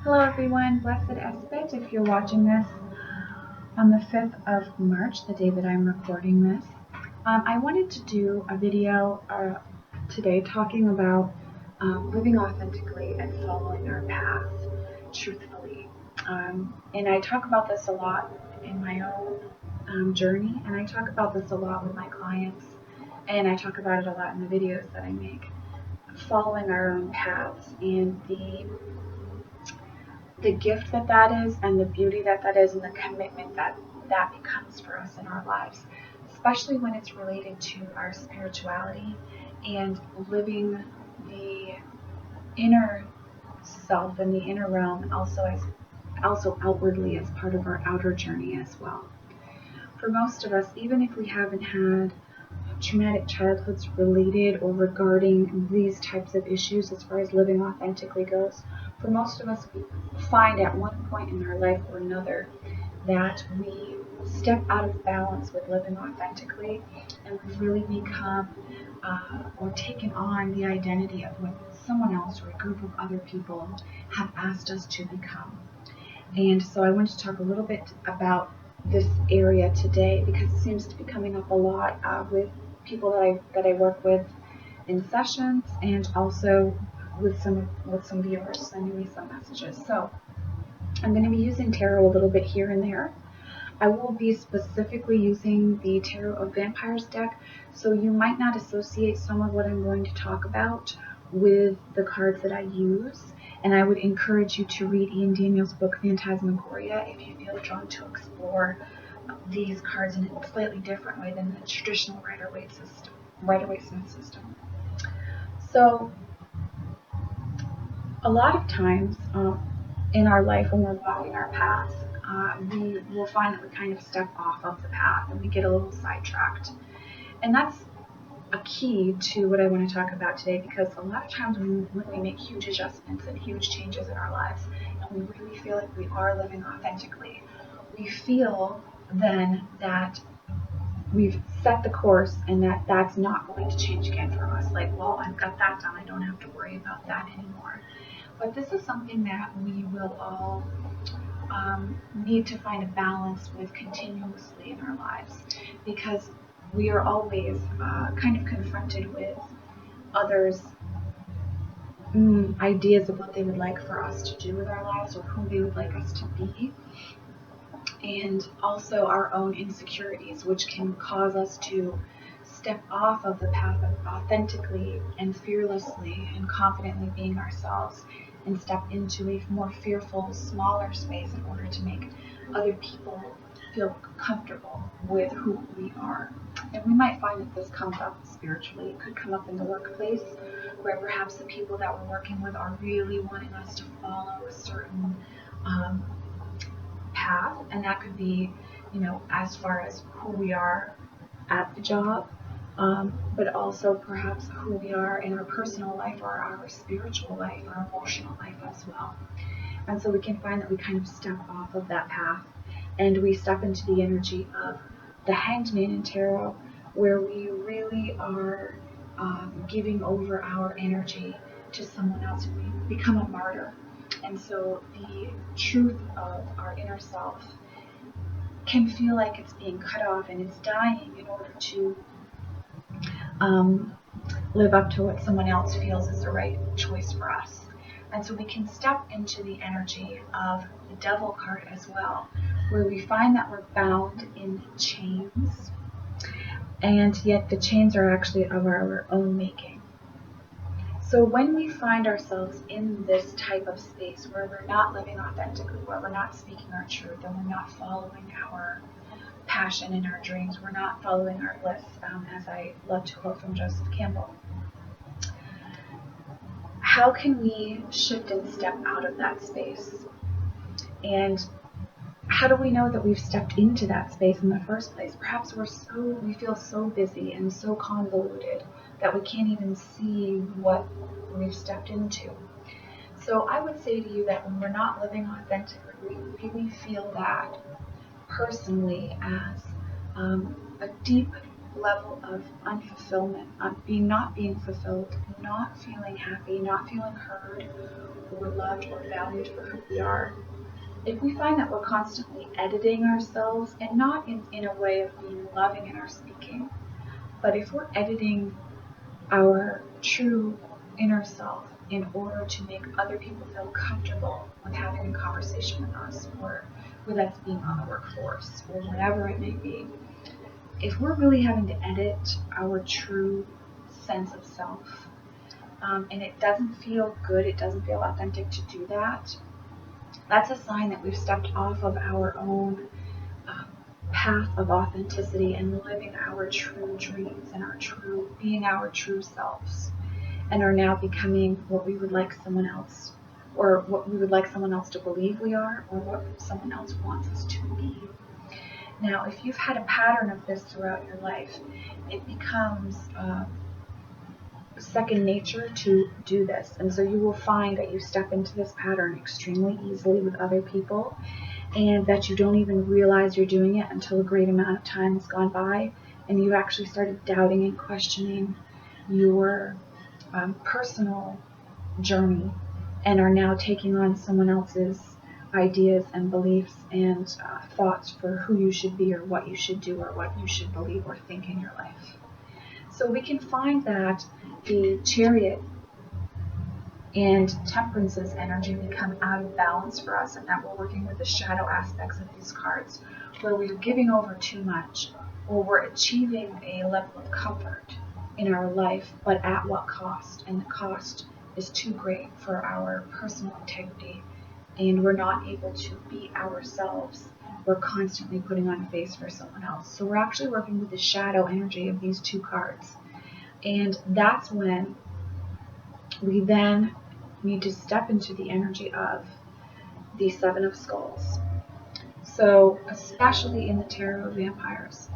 Hello everyone, Blessed Espet. If you're watching this on the 5th of March, the day that I'm recording this, I wanted to do a video today talking about living authentically and following our path truthfully. And I talk about this a lot in my own journey, and I talk about this a lot with my clients, and I talk about it a lot in the videos that I make. Following our own paths and the gift that is, and the beauty that is, and the commitment that becomes for us in our lives, especially when it's related to our spirituality and living the inner self and the inner realm also outwardly as part of our outer journey as well. For most of us, even if we haven't had traumatic childhoods related or regarding these types of issues as far as living authentically goes, for most of us, we find at one point in our life or another that we step out of balance with living authentically, and we've really become or taken on the identity of what someone else or a group of other people have asked us to become. And so I want to talk a little bit about this area today because it seems to be coming up a lot with people that I work with in sessions, and also with some viewers sending me some messages. So I'm going to be using tarot a little bit here and there. I will be specifically using the Tarot of Vampyres deck, so you might not associate some of what I'm going to talk about with the cards that I use. And I would encourage you to read Ian Daniel's book Phantasmagoria if you feel drawn to explore these cards in a slightly different way than the traditional Rider-Waite system. So a lot of times in our life when we're walking our path, we will find that we kind of step off of the path and we get a little sidetracked. And that's a key to what I want to talk about today, because a lot of times when we make huge adjustments and huge changes in our lives, and we really feel like we are living authentically, we feel then that we've set the course and that's not going to change again for us. Like, well, I've got that done, I don't have to worry about that anymore. But this is something that we will all need to find a balance with continuously in our lives, because we are always kind of confronted with others' ideas of what they would like for us to do with our lives or who they would like us to be, and also our own insecurities, which can cause us to step off of the path of authentically and fearlessly and confidently being ourselves and step into a more fearful, smaller space in order to make other people feel comfortable with who we are. And we might find that this comes up spiritually. It could come up in the workplace, where perhaps the people that we're working with are really wanting us to follow a certain path, and that could be, as far as who we are at the job, but also perhaps who we are in our personal life or our spiritual life or emotional life as well. And so we can find that we kind of step off of that path and we step into the energy of the Hanged Man in tarot, where we really are giving over our energy to someone else. We become a martyr. And so the truth of our inner self can feel like it's being cut off and it's dying in order to live up to what someone else feels is the right choice for us. And so we can step into the energy of the Devil card as well, where we find that we're bound in chains, and yet the chains are actually of our own making. So when we find ourselves in this type of space where we're not living authentically, where we're not speaking our truth, and we're not following our passion and our dreams, we're not following our bliss, as I love to quote from Joseph Campbell, how can we shift and step out of that space? And how do we know that we've stepped into that space in the first place? Perhaps we feel so busy and so convoluted that we can't even see what we've stepped into. So I would say to you that when we're not living authentically, we really feel that personally as a deep level of unfulfillment, of not being fulfilled, not feeling happy, not feeling heard, we're loved or valued for who we are. If we find that we're constantly editing ourselves, and not in a way of being loving in our speaking, but if we're editing our true inner self in order to make other people feel comfortable with having a conversation with us, or with us being on the workforce, or whatever it may be, if we're really having to edit our true sense of self, and it doesn't feel good, it doesn't feel authentic to do that, that's a sign that we've stepped off of our own path of authenticity and living our true dreams and being our true selves, and are now becoming what we would like someone else, or what we would like someone else to believe we are, or what someone else wants us to be. Now, if you've had a pattern of this throughout your life, it becomes second nature to do this. And so you will find that you step into this pattern extremely easily with other people, and that you don't even realize you're doing it until a great amount of time has gone by, and you've actually started doubting and questioning your personal journey, and are now taking on someone else's ideas and beliefs and thoughts for who you should be, or what you should do, or what you should believe or think in your life. So we can find that the Chariot and Temperance's energy become out of balance for us, and that we're working with the shadow aspects of these cards, where we're giving over too much, or we're achieving a level of comfort in our life, but at what cost? And the cost is too great for our personal integrity, and we're not able to be ourselves. We're constantly putting on a face for someone else. So we're actually working with the shadow energy of these two cards. And that's when we then need to step into the energy of the Seven of Skulls. So, especially in the Tarot of Vampires,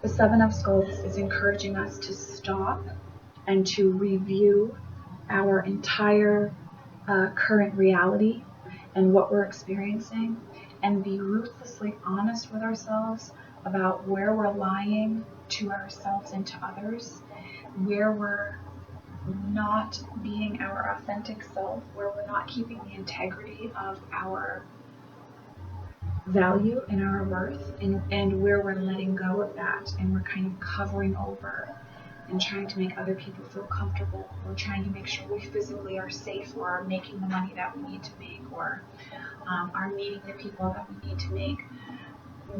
the Seven of Skulls is encouraging us to stop and to review our entire current reality and what we're experiencing, and be ruthlessly honest with ourselves about where we're lying to ourselves and to others, where we're not being our authentic self, where we're not keeping the integrity of our value and our worth, and where we're letting go of that, and we're kind of covering over and trying to make other people feel comfortable, or trying to make sure we physically are safe, or are making the money that we need to make, or are meeting the people that we need to make.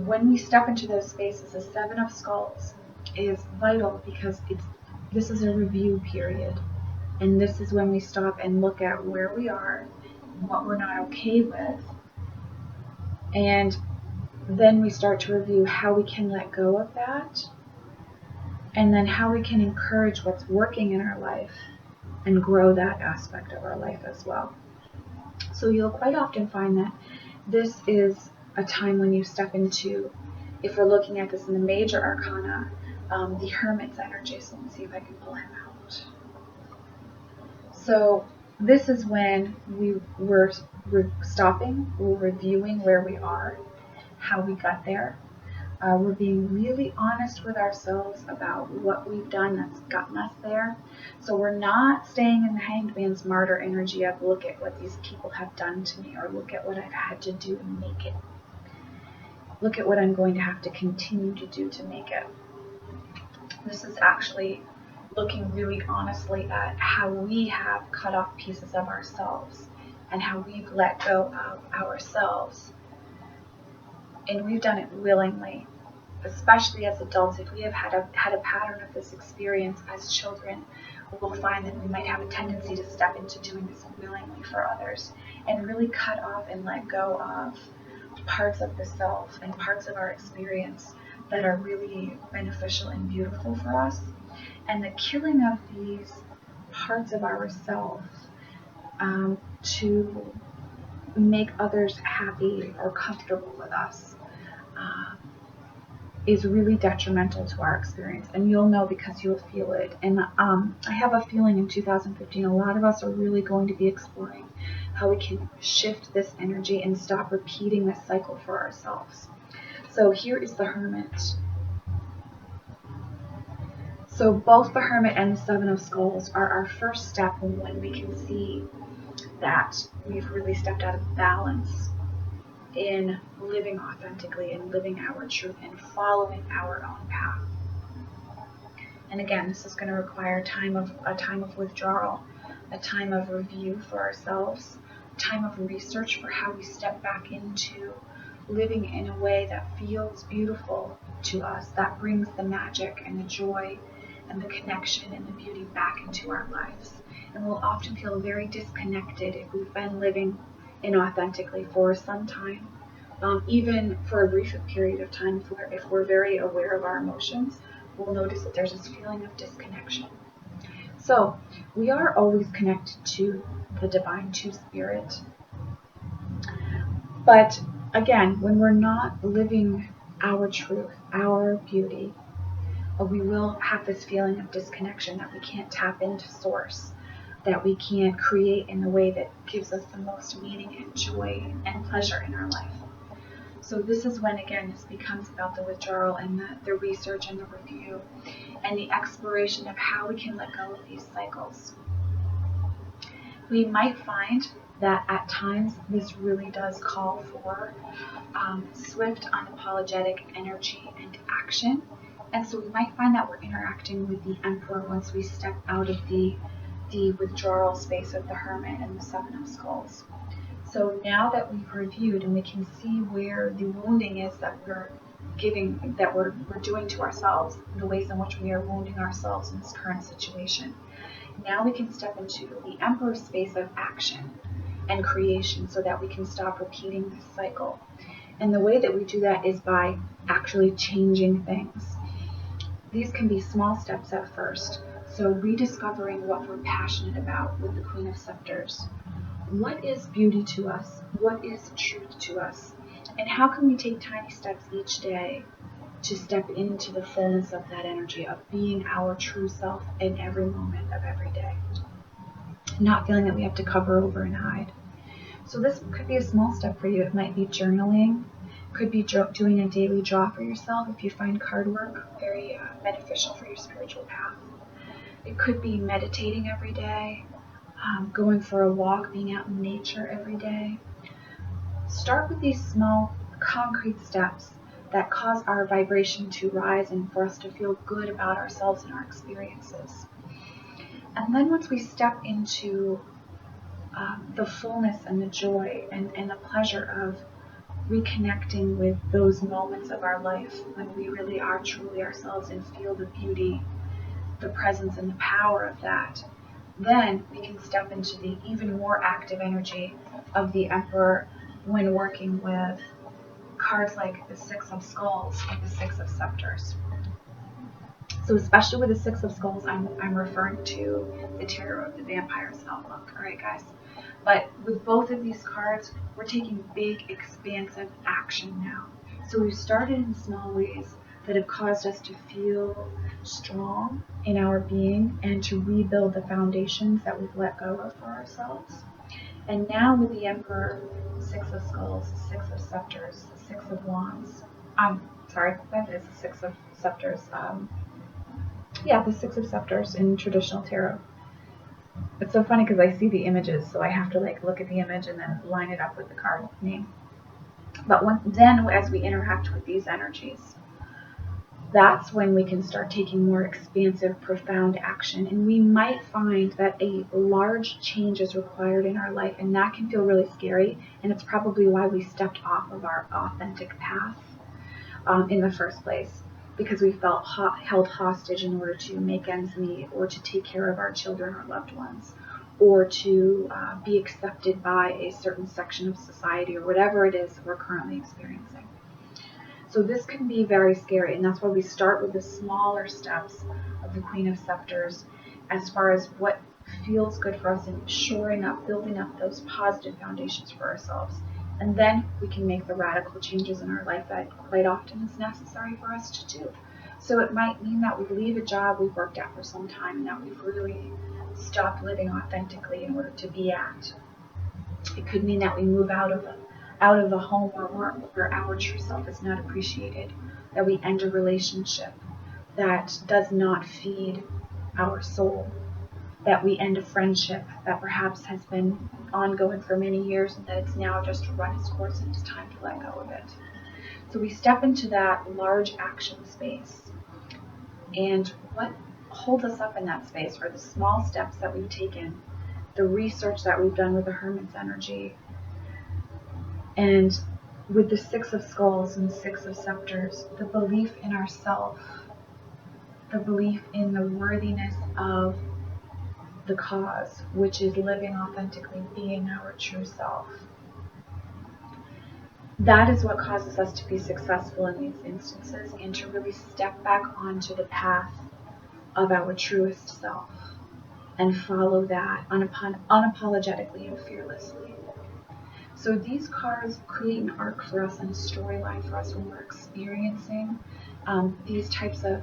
When we step into those spaces, the Seven of Skulls is vital, because this is a review period, and this is when we stop and look at where we are, what we're not okay with, and then we start to review how we can let go of that, and then how we can encourage what's working in our life and grow that aspect of our life as well. So you'll quite often find that this is a time when you step into, if we're looking at this in the major arcana, the Hermit's energy. So let me see if I can pull him out. So this is when we're stopping, we're reviewing where we are, how we got there. We're being really honest with ourselves about what we've done that's gotten us there. So we're not staying in the Hanged Man's martyr energy of look at what these people have done to me, or look at what I've had to do to make it. Look at what I'm going to have to continue to do to make it. This is actually looking really honestly at how we have cut off pieces of ourselves, and how we've let go of ourselves. And we've done it willingly, especially as adults. If we have had a pattern of this experience as children, we'll find that we might have a tendency to step into doing this willingly for others, and really cut off and let go of parts of the self and parts of our experience that are really beneficial and beautiful for us. And the killing of these parts of ourselves to make others happy or comfortable with us is really detrimental to our experience. And you'll know, because you'll feel it. And I have a feeling in 2015, a lot of us are really going to be exploring how we can shift this energy and stop repeating this cycle for ourselves. So here is the Hermit. So both the Hermit and the Seven of Skulls are our first step when we can see that we've really stepped out of balance in living authentically and living our truth and following our own path. And again, this is going to require a time of withdrawal, a time of review for ourselves, a time of research for how we step back into living in a way that feels beautiful to us, that brings the magic and the joy and the connection and the beauty back into our lives. And we'll often feel very disconnected if we've been living inauthentically for some time, even for a brief period of time. If we're very aware of our emotions, we'll notice that there's this feeling of disconnection. So we are always connected to the divine, to spirit. But again, when we're not living our truth, our beauty, we will have this feeling of disconnection, that we can't tap into source, that we can't create in the way that gives us the most meaning and joy and pleasure in our life. So this is when, again, this becomes about the withdrawal and the research and the review and the exploration of how we can let go of these cycles. We might find that at times this really does call for swift, unapologetic energy and action. And so we might find that we're interacting with the Emperor once we step out of the withdrawal space of the Hermit and the Seven of Skulls. So now that we've reviewed and we can see where the wounding is that we're doing to ourselves, the ways in which we are wounding ourselves in this current situation, now we can step into the Emperor's space of action and creation so that we can stop repeating this cycle. And the way that we do that is by actually changing things. These can be small steps at first. So rediscovering what we're passionate about with the Queen of Scepters. What is beauty to us? What is truth to us? And how can we take tiny steps each day to step into the fullness of that energy of being our true self in every moment of every day? Not feeling that we have to cover over and hide. So this could be a small step for you. It might be journaling. Could be doing a daily draw for yourself if you find card work very beneficial for your spiritual path. It could be meditating every day, going for a walk, being out in nature every day. Start with these small, concrete steps that cause our vibration to rise and for us to feel good about ourselves and our experiences. And then once we step into the fullness and the joy and the pleasure of reconnecting with those moments of our life when we really are truly ourselves and feel the beauty, the presence, and the power of that, then we can step into the even more active energy of the Emperor when working with cards like the Six of Skulls and the Six of Scepters. So especially with the Six of Skulls, I'm referring to the Tarot of the Vampyres outlook. All right, guys. But with both of these cards, we're taking big, expansive action now. So we've started in small ways that have caused us to feel strong in our being and to rebuild the foundations that we've let go of for ourselves. And now with the Emperor, the Six of Skulls, the Six of Scepters, the Six of Wands. That is the Six of Scepters. The Six of Scepters in traditional tarot. It's so funny because I see the images, so I have to look at the image and then line it up with the card name. But then as we interact with these energies, that's when we can start taking more expansive, profound action. And we might find that a large change is required in our life, and that can feel really scary. And it's probably why we stepped off of our authentic path in the first place, because we felt held hostage in order to make ends meet, or to take care of our children or loved ones, or to be accepted by a certain section of society, or whatever it is that we're currently experiencing. So this can be very scary, and that's why we start with the smaller steps of the Queen of Scepters as far as what feels good for us and shoring up, building up those positive foundations for ourselves. And then we can make the radical changes in our life that quite often is necessary for us to do. So it might mean that we leave a job we've worked at for some time and that we've really stopped living authentically in order to be at. It could mean that we move out of a home or work where our true self is not appreciated, that we end a relationship, that does not feed our soul, that we end a friendship that perhaps has been ongoing for many years and that it's now just run its course and it's time to let go of it. So we step into that large action space. And what holds us up in that space are the small steps that we've taken, the research that we've done with the Hermit's energy, and with the Six of Skulls and Six of Scepters, the belief in ourself, the belief in the worthiness of the cause, which is living authentically, being our true self. That is what causes us to be successful in these instances and to really step back onto the path of our truest self and follow that unapologetically and fearlessly. So these cards create an arc for us and a storyline for us when we're experiencing these types of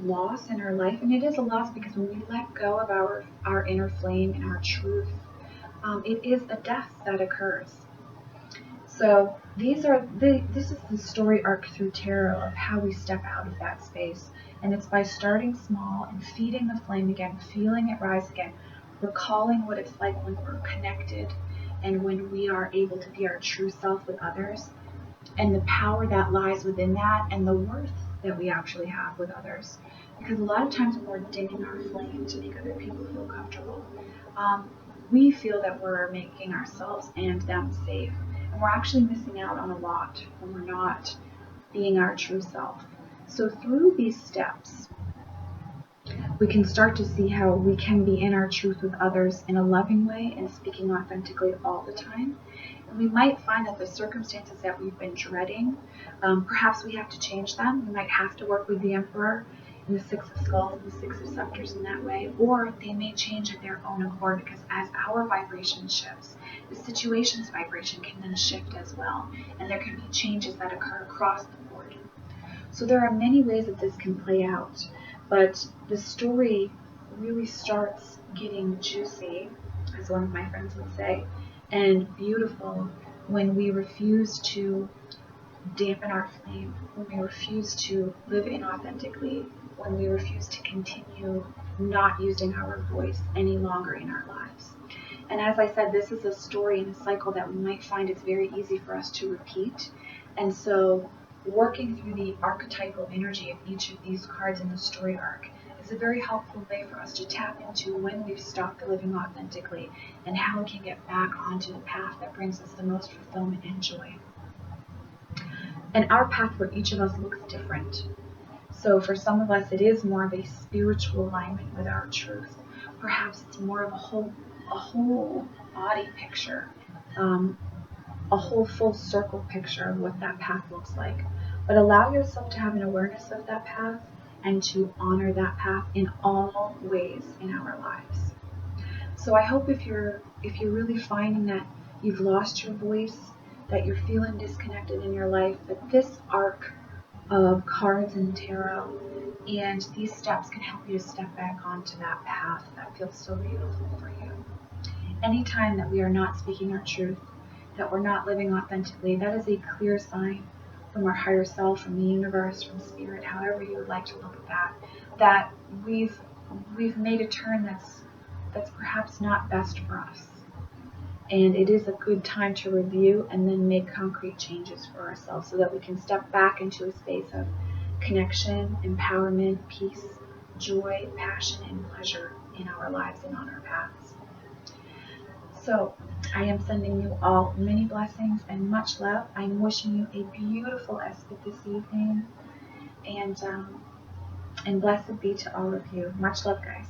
loss in our life. And it is a loss because when we let go of our inner flame and our truth, it is a death that occurs. So this is the story arc through tarot of how we step out of that space. And it's by starting small and feeding the flame again, feeling it rise again, recalling what it's like when we're connected and when we are able to be our true self with others, and the power that lies within that and the worth that we actually have with others. Because a lot of times when we're dimming our flame to make other people feel comfortable, we feel that we're making ourselves and them safe. And we're actually missing out on a lot when we're not being our true self. So through these steps, we can start to see how we can be in our truth with others in a loving way and speaking authentically all the time. And we might find that the circumstances that we've been dreading, perhaps we have to change them. We might have to work with the Emperor and the Six of Skulls and the Six of Scepters in that way, or they may change at their own accord, because as our vibration shifts, the situation's vibration can then shift as well, and there can be changes that occur across the board. So there are many ways that this can play out, but the story really starts getting juicy, as one of my friends would say, and beautiful when we refuse to dampen our flame, when we refuse to live inauthentically, when we refuse to continue not using our voice any longer in our lives. And as I said, this is a story and a cycle that we might find it's very easy for us to repeat. And so working through the archetypal energy of each of these cards in the story arc is a very helpful way for us to tap into when we've stopped living authentically and how we can get back onto the path that brings us the most fulfillment and joy. And our path for each of us looks different. So for some of us, it is more of a spiritual alignment with our truth. Perhaps it's more of a whole body picture, a whole full circle picture of what that path looks like. But allow yourself to have an awareness of that path and to honor that path in all ways in our lives. So I hope if you're really finding that you've lost your voice, that you're feeling disconnected in your life, that this arc of cards and tarot and these steps can help you to step back onto that path that feels so beautiful for you. Anytime that we are not speaking our truth, that we're not living authentically, that is a clear sign from our higher self, from the universe, from spirit, however you would like to look at that, that we've made a turn that's perhaps not best for us. And it is a good time to review and then make concrete changes for ourselves so that we can step back into a space of connection, empowerment, peace, joy, passion, and pleasure in our lives and on our paths. So I am sending you all many blessings and much love. I'm wishing you a beautiful esprit this evening, and blessed be to all of you. Much love, guys.